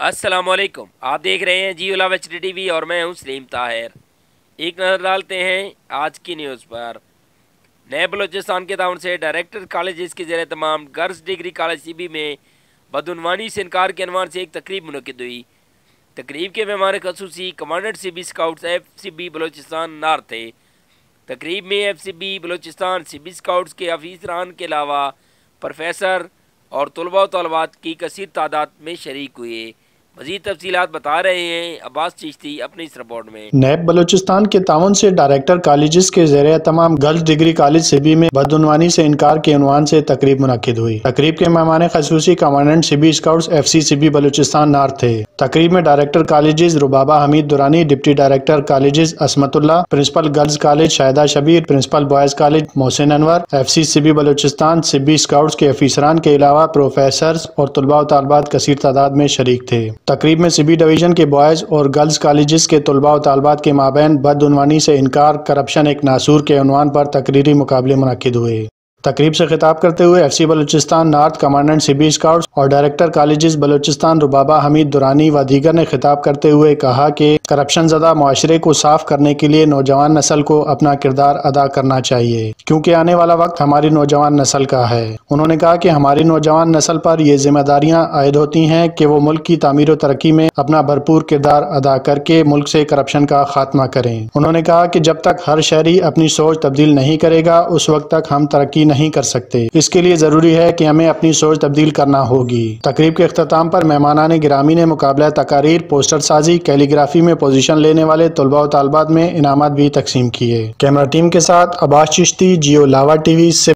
السلام علیکم، آپ دیکھ رہے ہیں جیو لاو ایچ ڈی ٹی وی اور میں ہوں سلیم طاہر۔ ایک نظر ڈالتے ہیں آج کی نیوز پر۔ نئے بلوچستان کے تعاون سے ڈائریکٹر کالجز کے زیر اہتمام girls degree college C B میں بدعنوانی سے انکار کے عنوان سے ایک تقریب منعقد ہوئی۔ تقریب کے مہمان خصوصی commandant C B scouts F C B Balochistan north تھے۔ تقریب میں F C B Balochistan C B scouts کے افسران کے علاوہ پروفیسر اور طلباء و طالبات کی کثیر تعداد میں شریک ہوئے۔ مزید تفصیلات بتا رہے ہیں عباس چشتی اپنی اس رپورٹ میں۔ نیب بلوچستان کے تعاون سے ڈائریکٹر کالجز کے زیر اہتمام girls degree college C B میں بدعنوانی سے انکار کے عنوان سے تقریب منعقد ہوئی۔ تقریب کے مہمان خصوصی commandant C B scouts F C B Balochistan north تھے۔ تقریب میں director colleges Rubaba Hameed Durrani, deputy director colleges Ismat Ullah, principal girls college Shahida Shabbir, principal boys college Mohsin Anwar, F C B Balochistan C B scouts کے افسران کے علاوہ پروفیسرز اور طلباء و طالبات کثیر تعداد میں شریک تھے۔ تقریب میں سی بی ڈویژن کے بوائز اور گرلز کالجز کے طلباء و طالبات کے مابین بدعنوانی سے انکار، کرپشن ایک ناسور کے عنوان پر تقریری مقابلے منعقد ہوئے۔ تقریب سے خطاب کرتے ہوئے F C Balochistan north commandant C B scouts اور ڈائریکٹر کالجز بلوچستان ربابہ حمید درانی و دیگر نے خطاب کرتے ہوئے کہا کہ کرپشن زدہ معاشرے کو صاف کرنے کے لیے نوجوان نسل کو اپنا کردار ادا کرنا چاہیے، کیونکہ آنے والا وقت ہماری نوجوان نسل کا ہے۔ انہوں نے کہا کہ ہماری نوجوان نسل پر یہ ذمہ داریاں عائد ہوتی ہیں کہ وہ ملک کی تعمیر و ترقی میں اپنا بھرپور کردار ادا کر کے ملک سے کرپشن کا خاتمہ کریں۔ انہوں نے کہا کہ جب تک ہر شہری اپنی سوچ تبدیل نہیں کرے گا اس وقت تک ہم ترقی نہیں کر سکتے۔ اس کے لیے ضروری ہے کہ ہمیں اپنی سوچ تبدیل کرنا ہوگی۔ تقریب کے اختتام پر مہمانان گرامی نے مقابلہ تقاریر، پوسٹر سازی، کیلی گرافی میں پوزیشن لینے والے طلباء و طالبات میں انعامات بھی تقسیم کیے۔ کیمرہ ٹیم کے ساتھ عباس چشتی، جیو لاوا ٹی وی سے